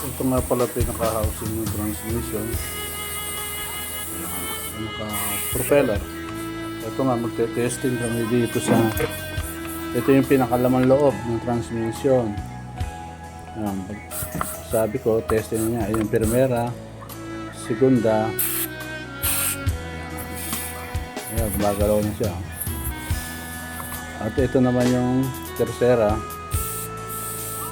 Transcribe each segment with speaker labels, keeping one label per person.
Speaker 1: Ito nga pala pinaka-housing ng transmission. Pinaka-propeller. Ito nga, magte-testing kami dito sa... Ito yung pinakalaman loob ng transmission. Ayan, sabi ko, testing niya. Yung primera, segunda. Ayan, gumagalaw na siya. At ito naman yung tercera.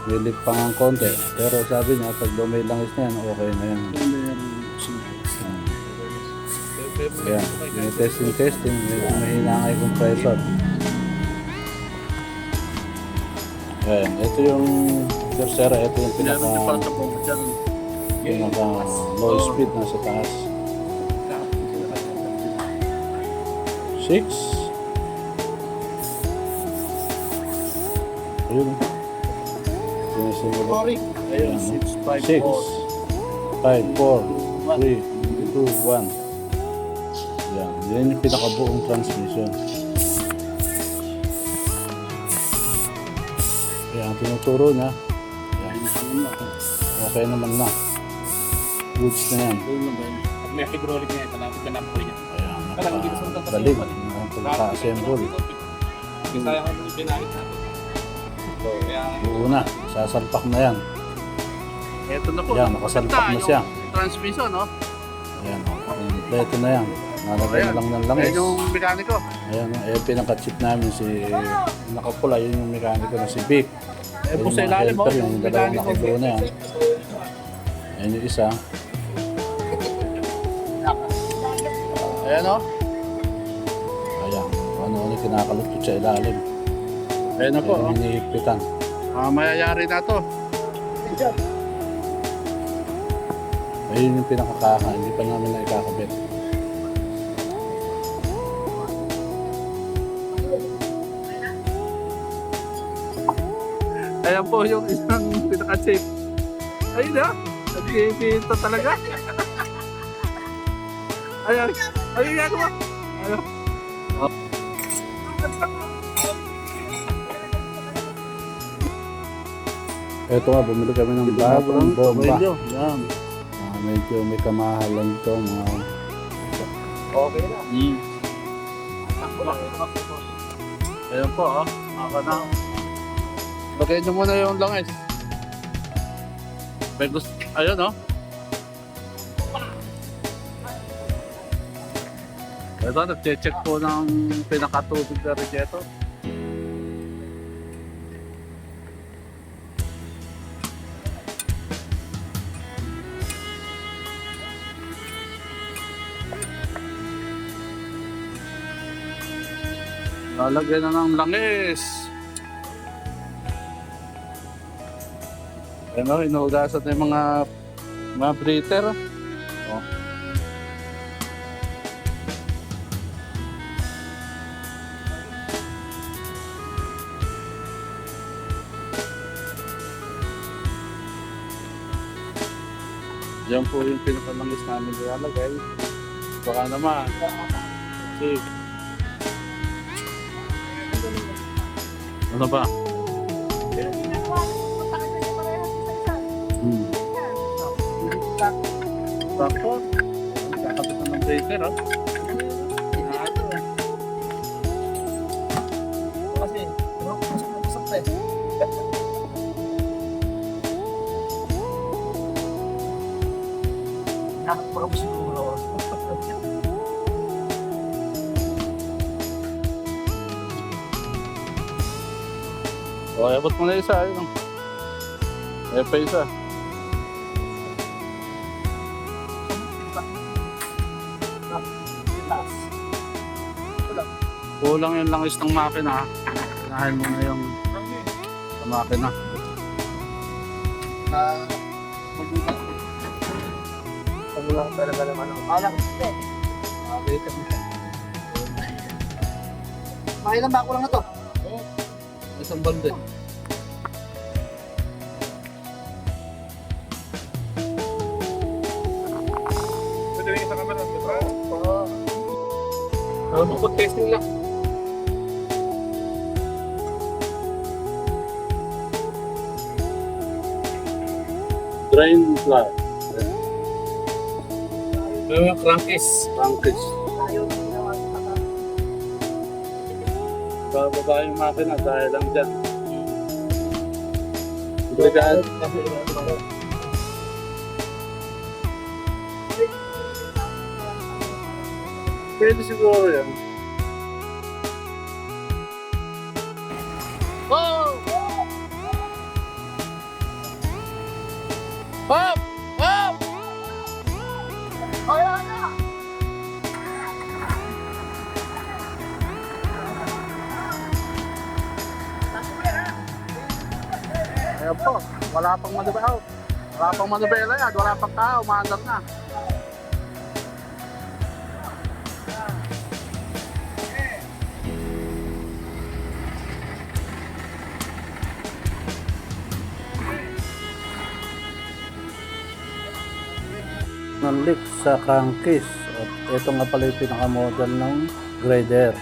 Speaker 1: Wilip pa ng konti. Pero sabi niya, pag may langis na yan, okay na yan. Ayan, may testing. May hinangay compressor. Ayan, ito yung tercera. Ito yung pinaka low speed na sa taas. 6. Ayun.
Speaker 2: Ayun, 6, 5,
Speaker 1: 6, 5, 4, 3, 2, 1. Yan yung pinakabuong transmission. Yan, tinuturo niya. Yan. Okay naman na. Goods na yan.
Speaker 2: Pag may hydraulic niya, talapit ka na po niya.
Speaker 1: Ayan, nakabalik. Pagka-assemble.
Speaker 2: Kaya ako yung pinakit natin.
Speaker 1: Buo na. Sasalpak na yan.
Speaker 2: Ito na po.
Speaker 1: Yan, nakasalpak na siya.
Speaker 2: Transmission, no?
Speaker 1: Ayan, kompleto na yan. Nalagay na lang ng langis.
Speaker 2: Ayan yung mekaniko.
Speaker 1: Ayan, pinaka-chip namin si nakapula, yun yung mekaniko na si Vic.
Speaker 2: Po sa ilalim mo,
Speaker 1: yung dalawang nakabuo na yan. Ayan yung isa.
Speaker 2: Ayan, no?
Speaker 1: Ayan, ano kinakalutot sa ilalim.
Speaker 2: Ayan na po.
Speaker 1: Ayan yung iniigpitan.
Speaker 2: Mayayari na to.
Speaker 1: Ayun yung pinakakaha, hindi pa namin na ikakabit.
Speaker 2: Ayan po yung isang pinaka-chip. Ayun na. Nag-iipito talaga. Ayan. Ayun nga naman. Ayan.
Speaker 1: Ito nga, bumili kami ng bagong bomba.
Speaker 2: Yan.
Speaker 1: Medyo may kamahalan ito, mga...
Speaker 2: Okay na. Ayan po, oh. Ako na. Lagay nyo muna yung langis. Ayun, oh. Ito, nag-check po ng pinakatubig na rejector. Lalagyan na ng langis. Ano, inuugasan na yung mga breather. Oh. Yan po yung pinakalangis namin nilalagay. Baka naman. Sige. Ano ba? Sakto. Kakabit na ng breaker, oh. Kasi, masok pa eh. Nakakapaka mo siguro. O, abot mo na isa. Ayun. Pa isa. Kulang yung langis ng makina. Unahin mo na yung sa makina. Kulang talaga naman ako. Alam ko. Makilang ba? Kulang na to? Isang balde. Pwede rin sa camera, di ba? Oo. Testing lang. Drain flat.
Speaker 3: Yung crankis.
Speaker 2: Frankis. Bababa yung makina dahil lang dyan. Obrigado. Pwede siguro yan.
Speaker 3: Oh! Hop! Hop!
Speaker 2: Ayan po, wala pang manibela. Wala pang manibela yan, wala pang tao, maandar na.
Speaker 1: ng leak sa crankcase. At ito nga pala yung pinaka-model ng grader.